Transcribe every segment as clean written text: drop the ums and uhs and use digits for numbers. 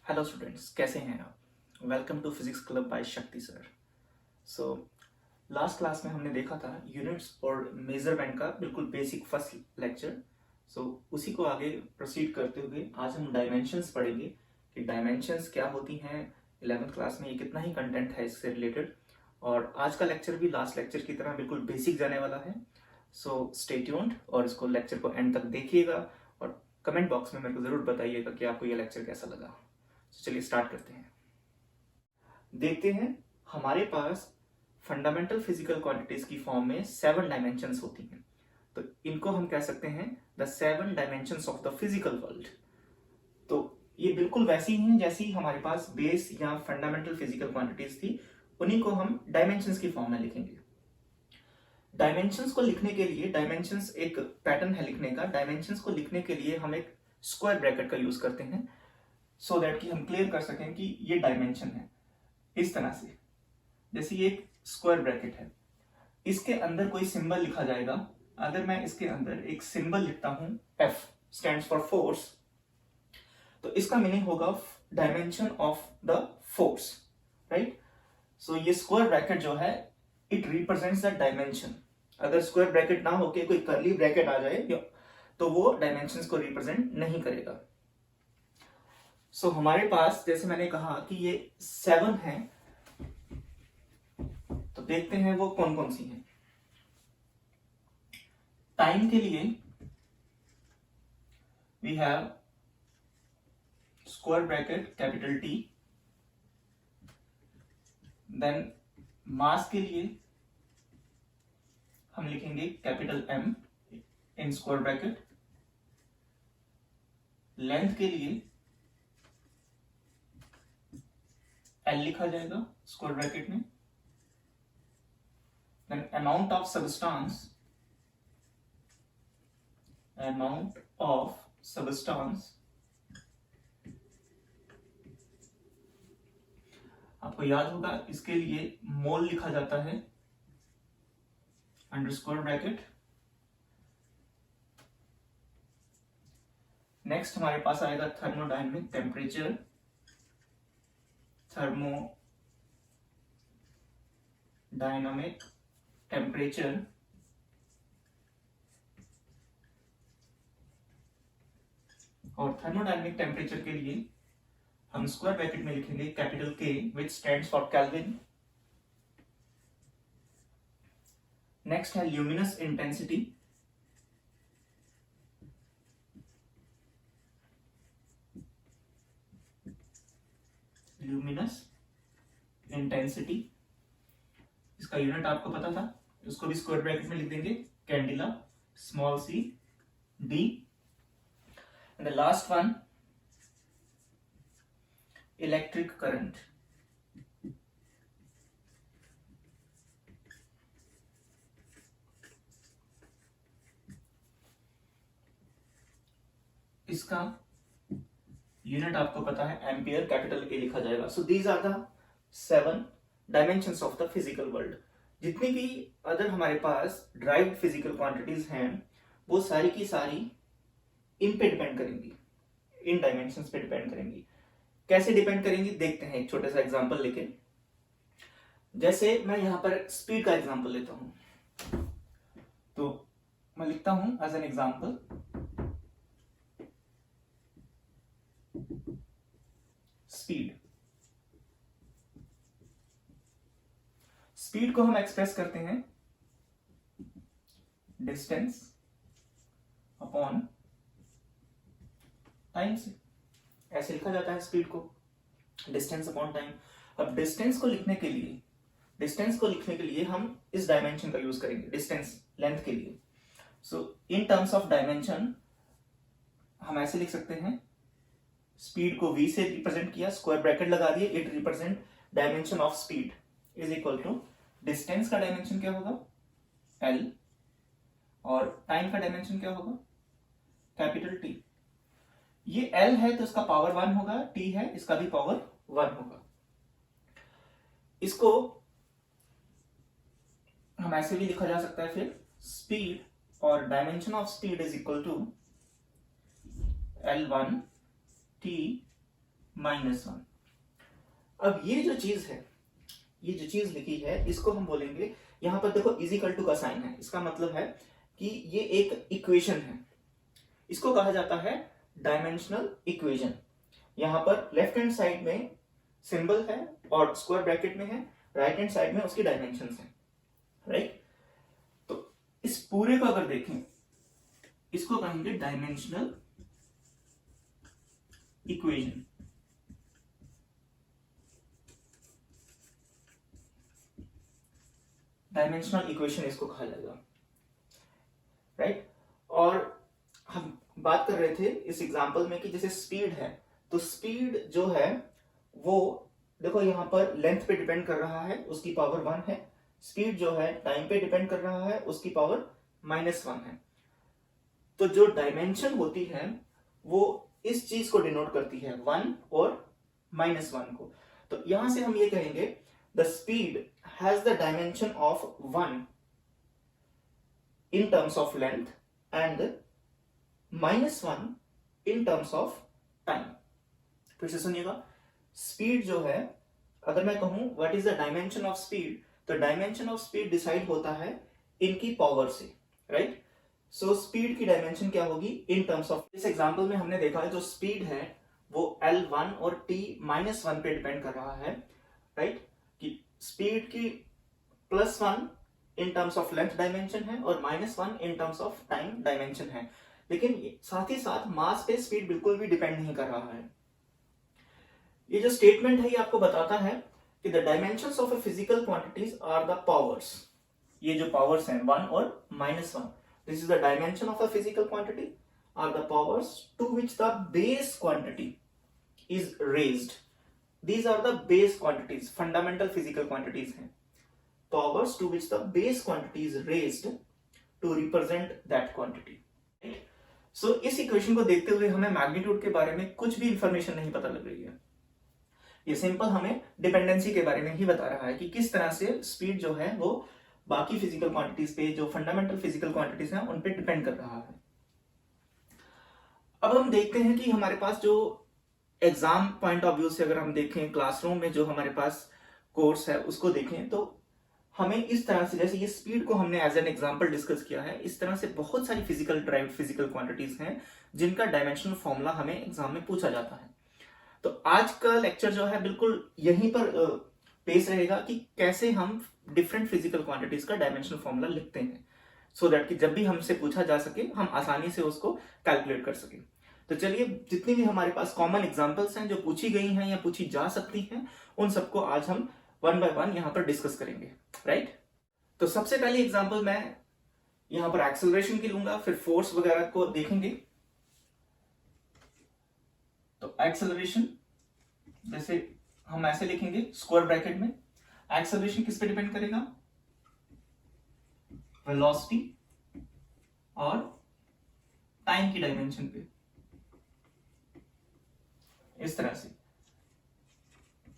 Hello students, कैसे हैं आप? Welcome to physics club by Shakti sir. So last class में हमने देखा था यूनिट्स और मेजरमेंट का बिल्कुल बेसिक फर्स्ट लेक्चर। सो उसी को आगे प्रोसीड करते हुए आज हम डायमेंशंस पढ़ेंगे कि डायमेंशंस क्या होती हैं। 11th क्लास में ये कितना ही कंटेंट है इससे रिलेटेड, और आज का लेक्चर भी लास्ट लेक्चर की तरह बिल्कुल बेसिक जाने वाला है। सो स्टे ट्यून्ड और इसको लेक्चर को एंड तक देखिएगा और कमेंट बॉक्स में मेरे को ज़रूर बताइएगा कि आपको ये लेक्चर कैसा लगा। तो चलिए स्टार्ट करते हैं। देखते हैं, हमारे पास फंडामेंटल फिजिकल क्वांटिटीज की फॉर्म में 7 डायमेंशंस होती हैं। तो इनको हम कह सकते हैं the 7 dimensions of the physical world. तो ये बिल्कुल वैसी ही हैं जैसी हमारे पास बेस या फंडामेंटल फिजिकल क्वांटिटीज थी, उन्हीं को हम डायमेंशंस की फॉर्म में लिखेंगे। डायमेंशंस को लिखने के लिए, डायमेंशंस एक पैटर्न है लिखने का, डायमेंशंस को लिखने के लिए हम एक स्क्वायर ब्रैकेट का यूज करते हैं सो दैट कि हम क्लियर कर सकें कि ये डायमेंशन है। इस तरह से, जैसे ये एक स्क्वायर ब्रैकेट है, इसके अंदर कोई सिंबल लिखा जाएगा। अगर मैं इसके अंदर एक सिंबल लिखता हूं, F स्टैंड्स फॉर फोर्स, तो इसका मीनिंग होगा dimension of the force, right. So ये स्क्वायर ब्रैकेट जो है, इट रिप्रेजेंट्स द डायमेंशन। अगर स्क्वायर ब्रैकेट ना होके कोई कर्ली ब्रैकेट आ जाए तो वो डायमेंशंस को रिप्रेजेंट नहीं करेगा। सो हमारे पास, जैसे मैंने कहा कि ये 7 हैं, तो देखते हैं वो कौन कौन सी हैं। टाइम के लिए we have square bracket capital T. Then mass के लिए हम लिखेंगे capital M in square bracket. Length के लिए एल लिखा जाएगा स्क्वायर ब्रैकेट में। देन अमाउंट ऑफ सबस्टांस, आपको याद होगा इसके लिए मोल लिखा जाता है अंडर स्क्वायर ब्रैकेट। नेक्स्ट हमारे पास आएगा थर्मोडायनेमिक टेम्परेचर, थर्मोडायनामिक टेम्परेचर। और थर्मोडायनामिक टेम्परेचर के लिए हम स्क्वायर ब्रैकेट में लिखेंगे कैपिटल के विच स्टैंड्स फॉर केल्विन। नेक्स्ट है ल्यूमिनस इंटेंसिटी। ल्यूमिनस इंटेंसिटी, इसका यूनिट आपको पता था, उसको भी स्क्वायर ब्रैकेट में लिख देंगे candela, small C D. And the last one electric current. इसका यूनिट आपको पता है एम्पियर, कैपिटल ए लिखा जाएगा। So these are the 7 dimensions of the physical world. जितनी भी अदर हमारे पास ड्राइव्ड फिजिकल क्वांटिटीज हैं, वो सारी की सारी इन पे डिपेंड करेंगी, इन डायमेंशंस पे डिपेंड करेंगी। कैसे डिपेंड करेंगी देखते हैं एक छोटा सा एग्जांपल लेके। जैसे मैं यहां पर स्पीड का एग्जांपल लेता हूं, तो मैं लिखता हूं as an example speed. Speed को हम एक्सप्रेस करते हैं डिस्टेंस अपॉन टाइम से। ऐसे लिखा जाता है स्पीड को, डिस्टेंस अपॉन टाइम। अब डिस्टेंस को लिखने के लिए हम इस डायमेंशन का यूज करेंगे डिस्टेंस लेंथ के लिए। सो इन टर्म्स ऑफ डायमेंशन हम ऐसे लिख सकते हैं, स्पीड को v से रिप्रेजेंट किया, स्क्वायर ब्रैकेट लगा दिए, it represent dimension of speed is equal to distance का डायमेंशन क्या होगा l, और टाइम का डायमेंशन क्या होगा कैपिटल T। ये l है तो इसका पावर 1 होगा, t है इसका भी पावर 1 होगा। इसको हम ऐसे भी लिखा जा सकता है फिर, स्पीड और dimension of speed is equal to L1 T -1। अब ये जो चीज है, ये जो चीज लिखी है, इसको हम बोलेंगे, यहां पर देखो इज इक्वल टू का साइन है, इसका मतलब है कि ये एक इक्वेशन है, इसको कहा जाता है डायमेंशनल इक्वेशन। यहां पर लेफ्ट हैंड साइड में सिंबल है और स्क्वायर ब्रैकेट में है, राइट हैंड साइड में उसकी डायमेंशंस हैं, राइट। तो इस पूरे को अगर देखें, इसको कहेंगे डायमेंशनल इक्वेशन। डायमेंशनल इक्वेशन इसको कहा जाएगा, राइट। और हम बात कर रहे थे इस एग्जांपल में कि जैसे स्पीड है, तो स्पीड जो है वो देखो यहां पर लेंथ पे डिपेंड कर रहा है, उसकी पावर 1 है। स्पीड जो है टाइम पे डिपेंड कर रहा है, उसकी पावर -1 है। तो जो डायमेंशन होती है वो इस चीज को डिनोट करती है, 1 और -1 को। तो यहां से हम ये कहेंगे the speed has the dimension of 1 in terms of length and -1 in terms of time। फिर से सुनिएगा, स्पीड जो है, अगर मैं कहूं what is the dimension of speed, तो डायमेंशन ऑफ स्पीड डिसाइड होता है इनकी पावर से, राइट। सो स्पीड की डायमेंशन क्या होगी इन टर्म्स ऑफ, इस एग्जांपल में हमने देखा है जो स्पीड है वो L1 और t-1 पे डिपेंड कर रहा है, राइट। कि स्पीड की +1 in terms of length dimension है और -1 in terms of time dimension है। लेकिन साथ ही साथ मास पे स्पीड बिल्कुल भी डिपेंड नहीं कर रहा है। ये जो स्टेटमेंट है ये आपको बताता है कि the dimensions of a physical quantities are the powers. ये जो पावर्स हैं 1 और -1, this is the dimension of a physical quantity are the powers to which the base quantity is raised. These are the base quantities, fundamental physical quantities हैं। Powers to which the base quantity is raised to represent that quantity, right? So इस equation को देखते हुए हमें magnitude के बारे में कुछ भी इंफॉर्मेशन नहीं पता लग रही है। ये सिंपल हमें डिपेंडेंसी के बारे में ही बता रहा है कि किस तरह से स्पीड जो है वो बाकी फिजिकल क्वांटिटीज पे, जो फंडामेंटल फिजिकल क्वांटिटीज हैं, उन पे डिपेंड कर रहा है। अब हम देखते हैं कि हमारे पास जो एग्जाम पॉइंट ऑफ व्यू से अगर हम देखें, क्लासरूम में जो हमारे पास कोर्स है उसको देखें, तो हमें इस तरह से, जैसे ये स्पीड को हमने एज एन एग्जांपल डिस्कस किया है, इस तरह से बहुत सारी फिजिकल ड्राइव फिजिकल क्वांटिटीज हैं जिनका डायमेंशनल फॉर्मूला हमें एग्जाम में पूछा जाता है। तो आज का लेक्चर जो है बिल्कुल यहीं पर बेस रहेगा कि कैसे हम डिफरेंट फिजिकल क्वांटिटीज का डायमेंशनल फॉर्मूला लिखते हैं, सो दैट कि जब भी हमसे पूछा जा सके हम आसानी से उसको कैलकुलेट कर सके। तो चलिए, जितनी भी हमारे पास कॉमन एग्जाम्पल्स हैं जो पूछी गई हैं या पूछी जा सकती हैं, उन सबको आज हम 1 बाय 1 यहां पर डिस्कस करेंगे, राइट। तो सबसे पहली एग्जांपल मैं यहां पर एक्सेलरेशन की लूंगा, फिर फोर्स वगैरह को देखेंगे। तो एक्सेलरेशन जैसे हम ऐसे लिखेंगे स्क्वायर ब्रैकेट में, एक्सेलरेशन किस पे डिपेंड करेगा, वेलोसिटी और टाइम की डायमेंशन पे, इस तरह से।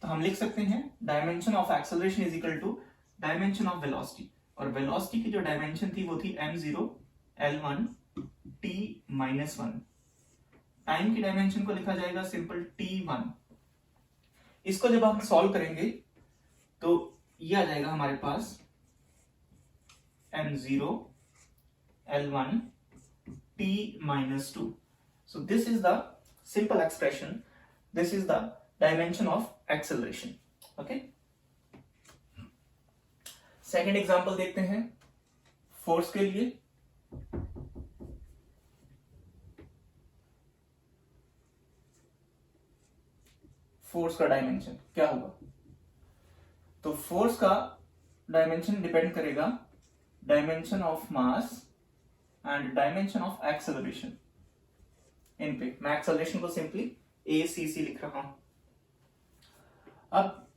तो हम लिख सकते हैं dimension of acceleration is equal to dimension of velocity, और वेलोसिटी की जो डायमेंशन थी वो थी m0 l1 t-1। टाइम की डायमेंशन को लिखा जाएगा सिंपल t1। इसको जब हम सॉल्व करेंगे तो ये आ जाएगा हमारे पास m0 l1 t-2। So this is the simple expression, this is the dimension of acceleration, okay. Second example देखते हैं फोर्स के लिए। फोर्स का डायमेंशन क्या होगा, तो फोर्स का डायमेंशन डिपेंड करेगा dimension of mass and dimension of acceleration. इन पे मैं एक्सेलरेशन को सिंपली ACC लिख रहा हूं। अब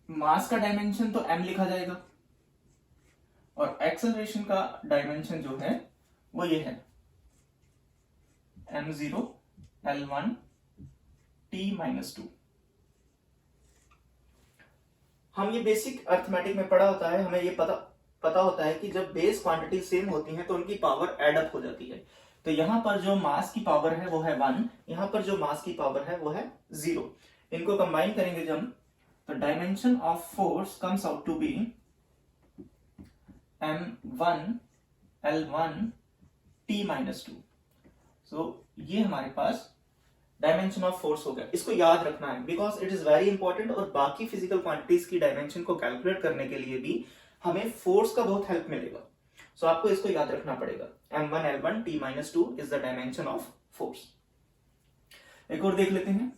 मास का डायमेंशन तो m लिखा जाएगा और एक्सेलरेशन का डायमेंशन जो है वो ये है m0 l1 t-2। हम ये बेसिक अर्थमेटिक में पढ़ा होता है, हमें ये पता होता है कि जब बेस क्वांटिटी सेम होती हैं तो उनकी पावर एड अप हो जाती है। तो यहां पर जो मास की पावर है वो है 1, यहां पर जो मास की पावर है वो है 0। इनको कंबाइन करेंगे जब, तो dimension of force comes out to be m1 L1 T-2। So ये हमारे पास डायमेंशन ऑफ फोर्स हो गया। इसको याद रखना है because it is very important, और बाकी फिजिकल क्वांटिटीज की डायमेंशन को कैलकुलेट करने के लिए भी हमें फोर्स का बहुत हेल्प मिलेगा। सो आपको इसको याद रखना पड़ेगा। m1 L1 T-2 is the dimension of force. एक और देख लेते हैं,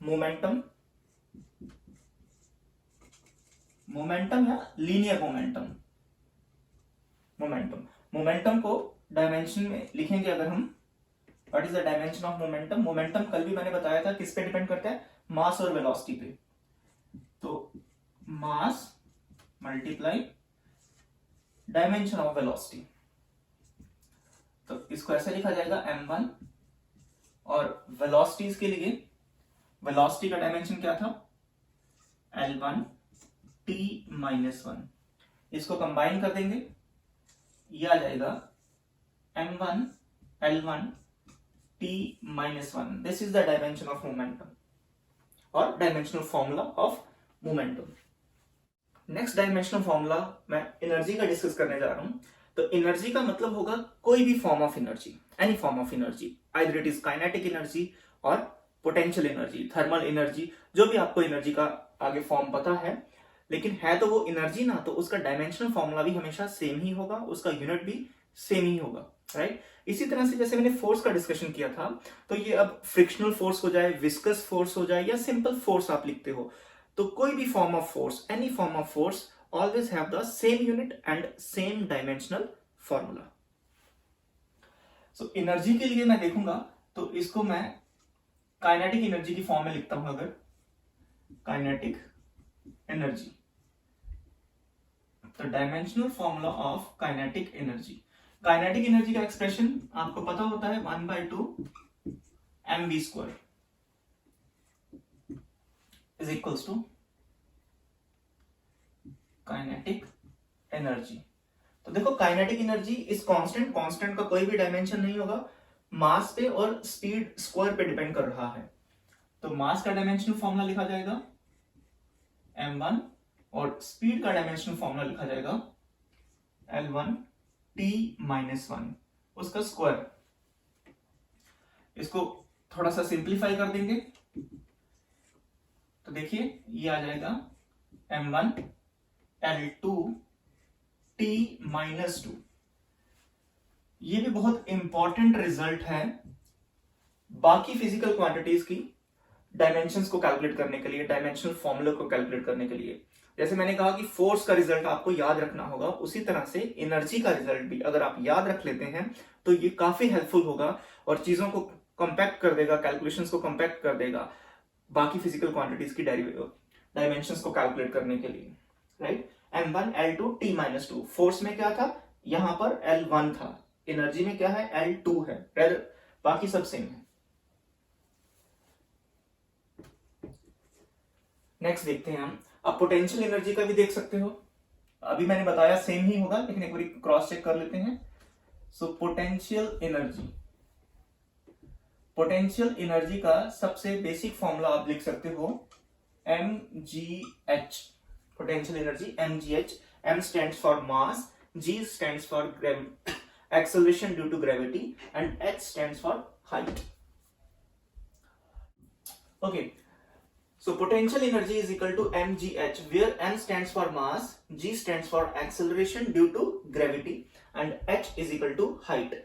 मोमेंटम। मोमेंटम या लीनियर मोमेंटम। मोमेंटम को डायमेंशन में लिखेंगे अगर हम, what is the dimension of momentum. Momentum कल भी मैंने बताया था किस पे डिपेंड करता है, मास और वेलोसिटी पे। तो मास मल्टीप्लाई डायमेंशन ऑफ वेलोसिटी, तो इसको ऐसे लिखा जाएगा m1, और वेलोसिटीज के लिए वेलोसिटी का डायमेंशन क्या था, L1 T-1। इसको कंबाइन कर देंगे, ये आ जाएगा m1 L1 T-1। This is the dimension of momentum और dimensional formula of momentum. Next dimensional formula मैं एनर्जी का डिस्कस करने जा रहा हूं। तो एनर्जी का मतलब होगा कोई भी form of energy, any form of energy, either it is kinetic energy और पोटेंशियल एनर्जी, थर्मल एनर्जी, जो भी आपको एनर्जी का आगे फॉर्म पता है, लेकिन है तो वो एनर्जी ना, तो उसका डायमेंशनल फॉर्मूला भी हमेशा सेम ही होगा, उसका यूनिट भी सेम ही होगा, राइट। इसी तरह से जैसे मैंने फोर्स का डिस्कशन किया था, तो ये अब फ्रिक्शनल फोर्स हो जाए, विस्कस फोर्स हो जाए, या सिंपल फोर्स आप लिखते हो, तो कोई भी form of force, any form of force always have the same unit and same dimensional formula. So energy के लिए मैं देखूंगा तो इसको मैं काइनेटिक एनर्जी की फॉर्म में लिखता हूं। अगर काइनेटिक एनर्जी, तो dimensional formula of kinetic energy. Kinetic energy का एक्सप्रेशन आपको पता होता है 1/2 mv² is equals to kinetic energy. तो देखो kinetic energy is constant, constant का कोई भी डायमेंशन नहीं होगा, मास पे और स्पीड स्क्वायर पे डिपेंड कर रहा है। तो मास का डायमेंशनल फॉर्मूला लिखा जाएगा m1, और स्पीड का डायमेंशनल फॉर्मूला लिखा जाएगा L1 T-1, उसका स्क्वायर। इसको थोड़ा सा सिंप्लीफाई कर देंगे तो देखिए ये आ जाएगा m1 L2 T-2। ये भी बहुत इंपॉर्टेंट रिजल्ट है बाकी फिजिकल क्वांटिटीज की डायमेंशंस को कैलकुलेट करने के लिए, डायमेंशनल फॉर्मूला को कैलकुलेट करने के लिए। जैसे मैंने कहा कि फोर्स का रिजल्ट आपको याद रखना होगा, उसी तरह से एनर्जी का रिजल्ट भी अगर आप याद रख लेते हैं तो ये काफी हेल्पफुल होगा और चीजों को कंपैक्ट कर देगा, कैलकुलेशंस को कंपैक्ट कर देगा बाकी फिजिकल क्वांटिटीज की डायमेंशंस को कैलकुलेट करने के लिए, right. m1 L2 T-2, force में क्या था, यहां पर L1 था, एनर्जी में क्या है, L2 है, बाकी सब सेम है। नेक्स्ट देखते हैं हम, अब पोटेंशियल एनर्जी का भी देख सकते हो। अभी मैंने बताया सेम ही होगा, लेकिन एक बार क्रॉस चेक कर लेते हैं। So potential energy, potential energy का सबसे बेसिक फॉर्मूला आप लिख सकते हो mgh। Potential energy mgh, m stands for mass, g stands for acceleration due to gravity, and h stands for height. Okay, so potential energy is equal to mgh, where m stands for mass, g stands for acceleration due to gravity, and h is equal to height.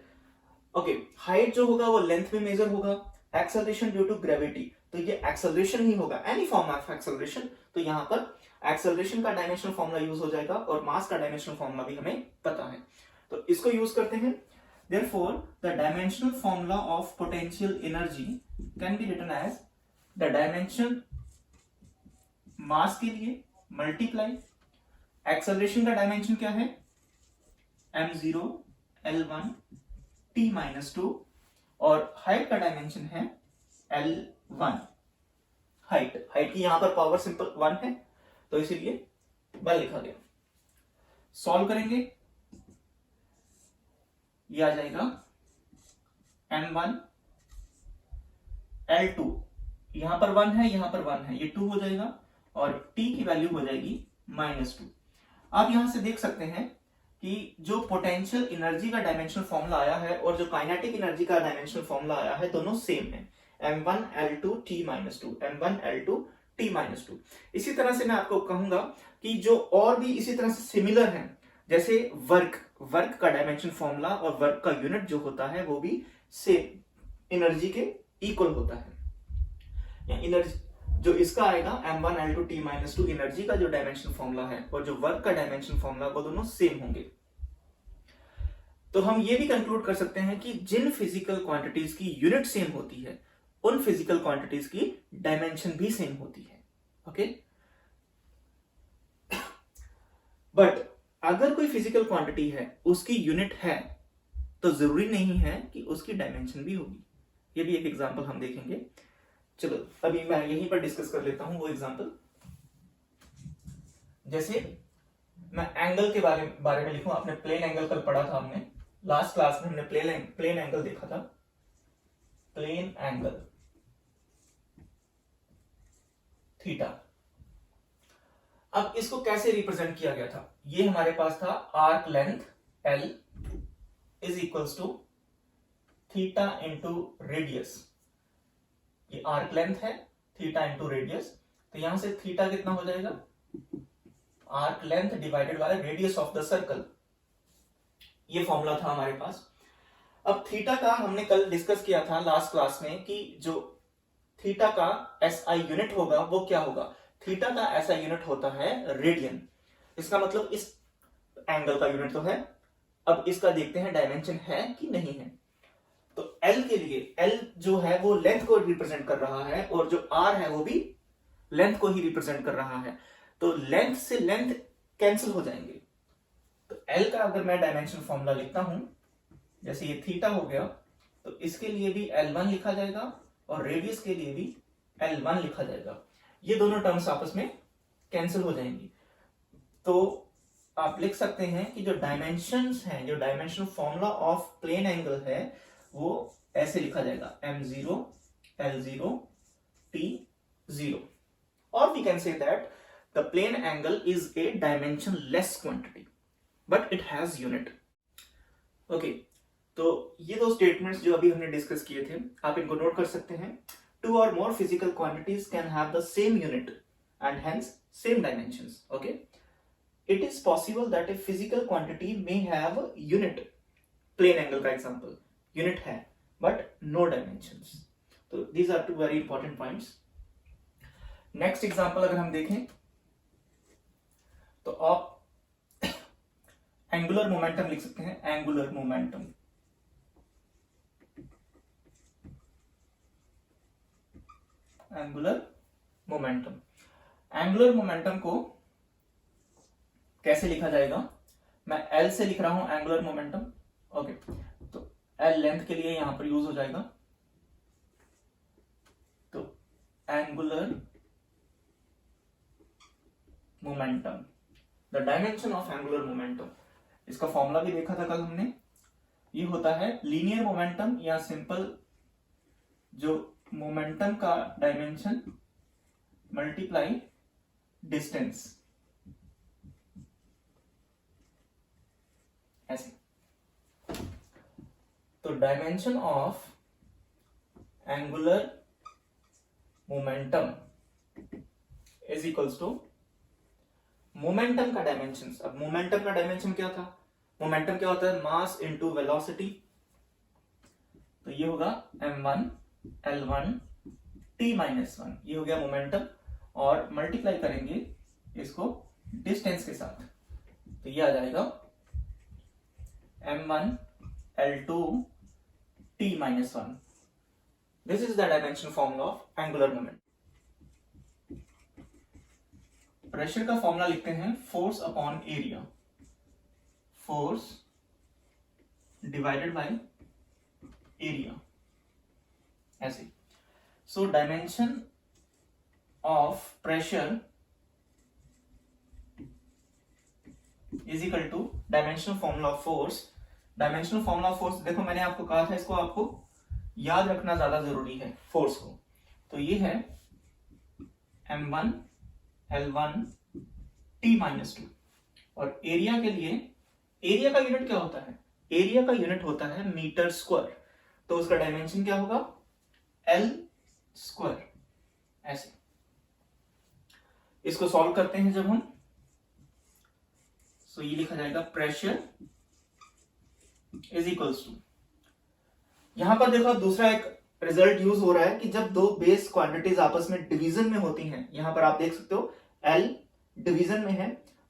Okay, height जो होगा वो length में major होगा, acceleration due to gravity तो ये acceleration ही होगा, any form of acceleration। तो यहाँ पर acceleration का डायमेंशनल फॉर्मूला यूज हो जाएगा और मास का डायमेंशनल फॉर्मूला भी हमें पता है, तो इसको यूज करते हैं। Therefore, the dimensional formula of potential energy can be written as the dimension मास के लिए मल्टीप्लाई एक्सेलरेशन का डायमेंशन क्या है, m0 L1 T-2, और हाइट का डायमेंशन है L1। हाइट की यहां पर पावर सिंपल 1 है तो इसीलिए 1 लिखा गया। सॉल्व करेंगे ये आ जाएगा m1 L2, यहां पर 1 है, यहां पर 1 है, ये 2 हो जाएगा और t की वैल्यू हो जाएगी -2। आप यहां से देख सकते हैं कि जो पोटेंशियल एनर्जी का डायमेंशनल फॉर्मूला आया है और जो काइनेटिक एनर्जी का डायमेंशनल फॉर्मूला आया है, दोनों सेम है, m1 L2 t -2, m1 L2 t -2। इसी तरह से मैं आपको कहूंगा कि जो और भी इसी तरह से सिमिलर हैं, जैसे वर्क का डायमेंशन फॉर्मूला और वर्क का यूनिट जो होता है वो भी सेम एनर्जी के इक्वल होता है। या एनर्जी जो इसका आएगा m1 L2 t -2 एनर्जी का जो डायमेंशन फॉर्मूला है और जो वर्क का डायमेंशन फॉर्मूला, वो दोनों सेम होंगे। तो हम ये भी कंक्लूड कर सकते हैं कि जिन फिजिकल क्वांटिटीज की यूनिट सेम होती है, उन फिजिकल क्वांटिटीज की डायमेंशन भी सेम होती है। ओके, बट अगर कोई फिजिकल क्वांटिटी है, उसकी यूनिट है, तो जरूरी नहीं है कि उसकी डायमेंशन भी होगी। ये भी एक एग्जांपल हम देखेंगे। चलो अभी मैं यहीं पर डिस्कस कर लेता हूं वो एग्जांपल। जैसे मैं एंगल के बारे में लिखूं, आपने प्लेन एंगल कल पढ़ा था, हमने लास्ट क्लास में हमने प्लेन एंगल देखा था। Plane angle theta. अब इसको कैसे रिप्रेजेंट किया गया था? ये हमारे पास था arc length L is equals to theta into radius. ये आर्क लेंथ है, थीटा इंटू रेडियस, तो यहां से थीटा कितना हो जाएगा? Arc length divided by radius of the circle. ये फॉर्मूला था हमारे पास। अब थीटा का हमने कल डिस्कस किया था लास्ट क्लास में कि जो थीटा का SI यूनिट होगा वो क्या होगा? थीटा का SI यूनिट होता है रेडियन। इसका मतलब इस एंगल का यूनिट तो है। अब इसका देखते हैं डायमेंशन है कि नहीं है। तो L के लिए, L जो है वो लेंथ को रिप्रेजेंट कर रहा है और जो R है वो भी लेंथ को ही रिप्रेजेंट कर रहा है। तो लेंथ से लेंथ कैंसिल हो जाएंगे। तो L का अगर मैं डायमेंशन फॉर्मूला लिखता हूं, जैसे ये थीटा हो गया, तो इसके लिए भी L1 लिखा जाएगा और रेडियस के लिए भी L1 लिखा जाएगा। ये दोनों टर्म्स आपस में कैंसिल हो जाएंगी। तो आप लिख सकते हैं कि जो डायमेंशंस हैं, जो dimension formula of plane angle है, वो ऐसे लिखा जाएगा m0 L0 t0, और we can say that the plane angle is a dimensionless quantity but it has unit. Okay, तो ये दो स्टेटमेंट्स जो अभी हमने डिस्कस किए थे, आप इनको नोट कर सकते हैं। Two or more physical quantities can have the same unit and hence same dimensions. Okay, it is possible that a physical quantity may have a unit. Plane angle का example, unit है but no dimensions. So these are two very important points. Next example अगर हम देखें तो आप angular momentum लिख सकते हैं। angular momentum, angular momentum. Angular momentum को कैसे लिखा जाएगा? मैं L से लिख रहा हूं एंगुलर मोमेंटम। ओके, तो L लेंथ के लिए यहां पर यूज हो जाएगा। तो angular momentum, the dimension of angular momentum, इसका फॉर्मूला भी देखा था कल हमने। ये होता है लीनियर मोमेंटम या सिंपल जो मोमेंटम का डायमेंशन मल्टीप्लाई डिस्टेंस, ऐसे। तो dimension of angular momentum is equals to momentum का डायमेंशन। अब मोमेंटम का डायमेंशन क्या था? मोमेंटम क्या होता है? Mass into velocity. तो ये होगा m1 L1 t-1, ये हो गया मोमेंटम, और मल्टीप्लाई करेंगे इसको डिस्टेंस के साथ, तो ये आ जाएगा m1 L2 t-1। This is the dimension formula of angular moment. Pressure का फॉर्मूला लिखते हैं force upon area, force divided by area, ऐसे। So dimension of pressure is equal to dimension formula of force dimensional formula of force, देखो मैंने आपको कहा था इसको आपको याद रखना ज्यादा जरूरी है फोर्स को। तो ये है m1 L1 T-2, और एरिया के लिए, एरिया का यूनिट क्या होता है, एरिया का यूनिट होता है मीटर स्क्वायर, तो उसका डायमेंशन क्या होगा L स्क्वायर। ऐसे इसको सॉल्व करते हैं जब हम, सो ये लिखा जाएगा प्रेशर इज इक्वल्स टू, यहां पर देखो दूसरा एक रिजल्ट यूज हो रहा है कि जब दो बेस क्वांटिटीज आपस में डिवीजन में होती हैं, यहां पर आप देख सकते हो L डिवीजन में है,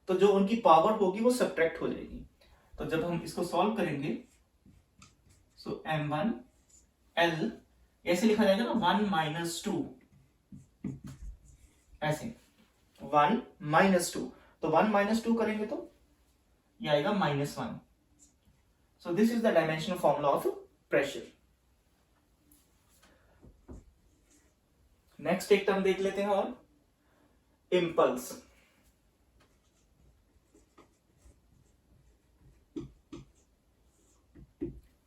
तो जो उनकी पावर होगी वो सब्ट्रैक्ट हो जाएगी। तो जब हम इसको सॉल्व करेंगे, सो m1 L ऐसे लिखा जाएगा ना 1 - 2, ऐसे 1 - 2, तो 1 - 2 करेंगे तो ये आएगा -1। So this is the dimensional formula of pressure. Next एक टर्म देख लेते हैं, और इम्पल्स।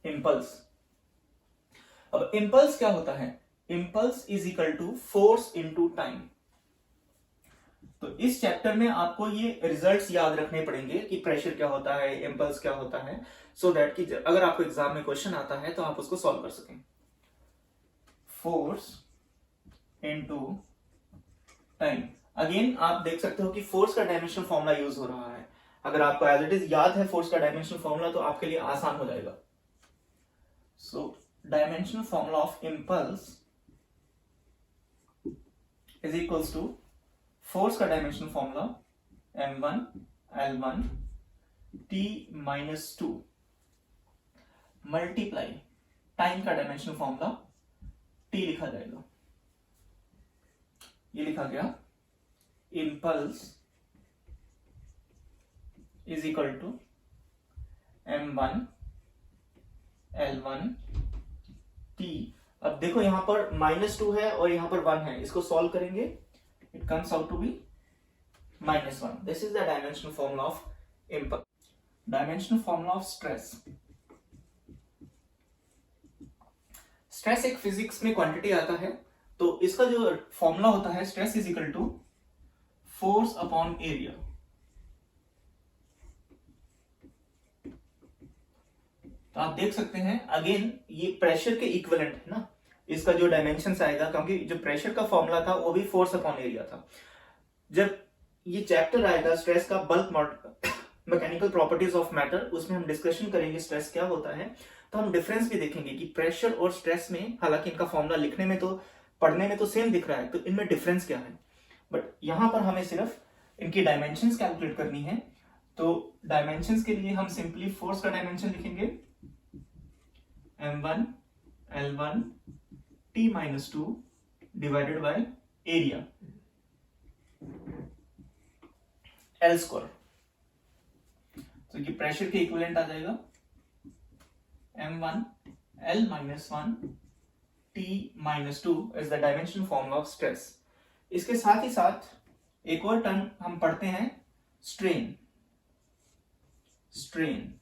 इम्पल्स, अब इम्पल्स क्या होता है, impulse is equal to force into time. तो इस चैप्टर में आपको ये रिजल्ट्स याद रखने पड़ेंगे कि प्रेशर क्या होता है, इम्पल्स क्या होता है, सो दैट कि अगर आपको एग्जाम में क्वेश्चन आता है तो आप उसको सॉल्व कर सकें। फोर्स इनटू टाइम, अगेन आप देख सकते हो कि फोर्स का डायमेंशनल फॉर्मूला यूज हो रहा है। अगर आपको एज इट इज याद है फोर्स का डायमेंशनल फॉर्मूला तो आपके लिए आसान हो जाएगा। So dimensional formula of impulse is equals to force का dimensional formula m1 L1 T-2 multiply time का डायमेंशनल फॉर्मूला T लिखा जाएगा, ये लिखा गया impulse is equal to m1 L1 T। अब देखो यहां पर -2 है और यहां पर 1 है, इसको सॉल्व करेंगे, it comes out to be -1. This is the dimensional formula of impulse. Dimensional formula of stress. Stress एक फिजिक्स में क्वांटिटी आता है, तो इसका जो फॉर्मूला होता है stress is equal to force upon area. तो आप देख सकते हैं अगेन ये प्रेशर के इक्विवेलेंट है ना, इसका जो डायमेंशन आएगा, क्योंकि जो प्रेशर का फॉर्मूला था वो भी फोर्स अपॉन एरिया था। जब ये चैप्टर आएगा स्ट्रेस का, bulk mechanical properties of matter, उसमें हम डिस्कशन करेंगे स्ट्रेस क्या होता है, तो हम डिफरेंस भी देखेंगे कि प्रेशर और स्ट्रेस में, हालांकि इनका फॉर्मूला लिखने में तो, पढ़ने में तो सेम दिख रहा है, तो इनमें डिफरेंस क्या है, बट यहां पर हमें सिर्फ इनकी डायमेंशंस कैलकुलेट करनी है। तो डायमेंशंस के लिए हम सिंपली फोर्स का डायमेंशन लिखेंगे m1 L1 T-2 divided by area L square. तो ये प्रेशर के इक्विवेलेंट आ जाएगा m1 L-1 T-2 is the dimensional formula of stress. इसके साथ ही साथ एक और टर्म हम पढ़ते हैं strain. Strain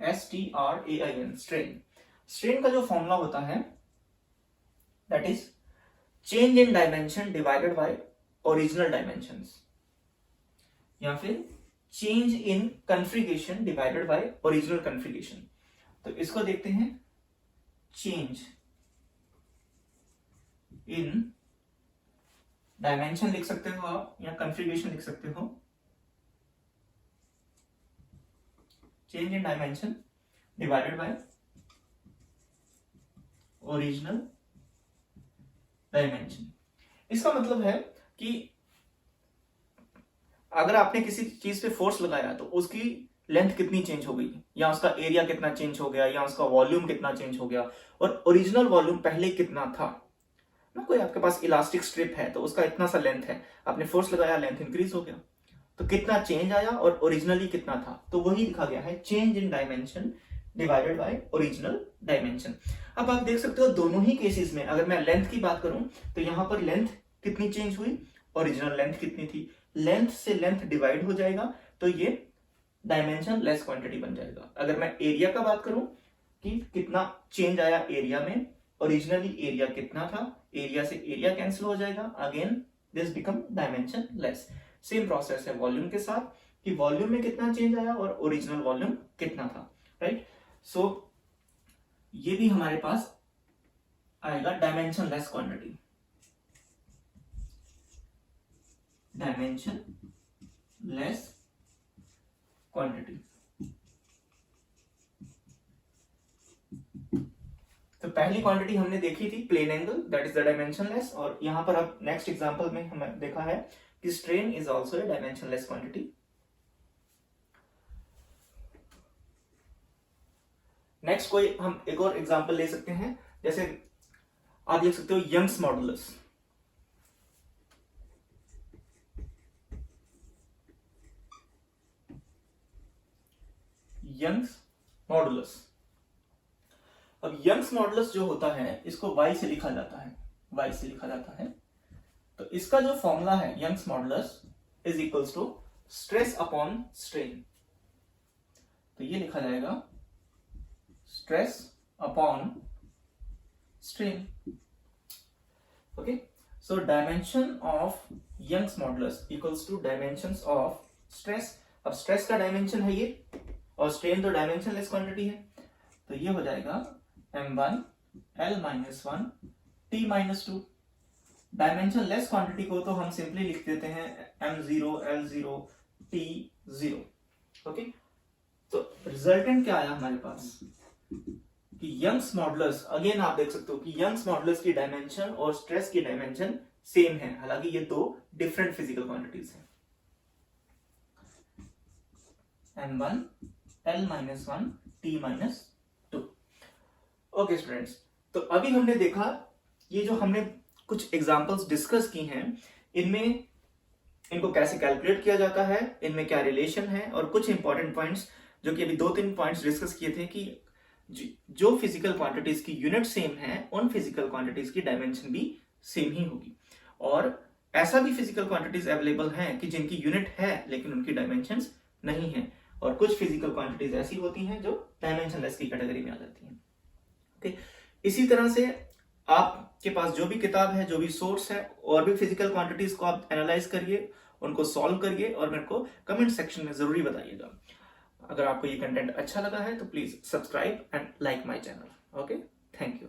STRAIN, strain. Strain का जो फॉर्मूला होता है that is change in dimension divided by original dimensions, या फिर change in configuration divided by original configuration. तो इसको देखते हैं, चेंज इन डायमेंशन लिख सकते हो आप, या कन्फिगरेशन लिख सकते हो, change in dimension divided by original dimension. इसका मतलब है कि अगर आपने किसी चीज पे फोर्स लगाया तो उसकी लेंथ कितनी चेंज हो गई, या उसका एरिया कितना चेंज हो गया, या उसका वॉल्यूम कितना चेंज हो गया, और ओरिजिनल वॉल्यूम पहले कितना था ना। कोई आपके पास इलास्टिक स्ट्रिप है तो उसका इतना सा लेंथ है, आपने फोर्स लगाया, लेंथ इंक्रीज हो गया, तो कितना चेंज आया और ओरिजिनली कितना था, तो वही लिखा गया है change in dimension divided by original dimension. अब आप देख सकते हो दोनों ही केसेस में, अगर मैं लेंथ की बात करूं तो यहां पर लेंथ कितनी चेंज हुई, ओरिजिनल लेंथ कितनी थी, लेंथ से लेंथ डिवाइड हो जाएगा, तो ये डायमेंशन लेस क्वांटिटी बन जाएगा। अगर मैं एरिया का बात करूं कि कितना चेंज आया एरिया में, ओरिजिनली एरिया कितना था, एरिया से एरिया कैंसिल हो जाएगा, again this become dimension less. Same process है वॉल्यूम के साथ कि वॉल्यूम में कितना चेंज आया और ओरिजिनल वॉल्यूम कितना था, राइट। सो ये भी हमारे पास आएगा dimensionless quantity, dimensionless quantity. तो पहली क्वांटिटी हमने देखी थी plane angle, that is the dimensionless, और यहां पर अब नेक्स्ट एग्जांपल में हमें देखा है कि strain is also a dimensionless quantity. Next कोई हम एक और एग्जांपल ले सकते हैं, जैसे आप देख सकते हो यंग्स मॉडुलस। यंग्स मॉडुलस, अब यंग्स मॉडुलस जो होता है इसको y से लिखा जाता है, y से लिखा जाता है। तो इसका जो फॉर्मूला है Young's modulus is equals to stress upon strain. तो ये लिखा जाएगा stress upon strain. Okay, so dimension of Young's modulus equals to dimensions of stress. अब स्ट्रेस का डायमेंशन है ये और स्ट्रेन तो डायमेंशनलेस क्वांटिटी है, तो ये हो जाएगा m1 L-1 T-2। Dimension less quantity को तो हम सिंपली लिख देते हैं m0 L0 T0। ओके, तो रिजल्टेंट क्या आया हमारे पास कि यंग्स मॉडुलस, अगेन आप देख सकते हो कि यंग्स मॉडुलस की डायमेंशन और स्ट्रेस की डायमेंशन सेम है, हालांकि ये दो डिफरेंट फिजिकल क्वांटिटीज हैं। m1 L-1 T-2। Okay students, तो अभी हमने देखा ये जो हमने कुछ एग्जांपल्स डिस्कस की हैं, इनमें इनको कैसे कैलकुलेट किया जाता है, इनमें क्या रिलेशन है, और कुछ इंपॉर्टेंट पॉइंट्स जो कि अभी 2-3 पॉइंट्स डिस्कस किए थे कि जो फिजिकल क्वांटिटीज की यूनिट सेम है उन फिजिकल क्वांटिटीज की डायमेंशन भी सेम ही होगी। और ऐसा भी फिजिकल क्वांटिटीज अवेलेबल हैं कि जिनकी यूनिट है लेकिन उनकी डायमेंशंस नहीं है, और कुछ फिजिकल क्वांटिटीज ऐसी होती हैं जो डायमेंशनलेस की कैटेगरी में आ जाती हैं। ओके, इसी तरह से आपके पास जो भी किताब है, जो भी सोर्स है, और भी फिजिकल क्वांटिटीज को आप एनालाइज करिए, उनको सॉल्व करिए और मेरे को कमेंट सेक्शन में जरूरी बताइएगा। अगर आपको ये कंटेंट अच्छा लगा है तो please subscribe and like my channel. Okay, thank you.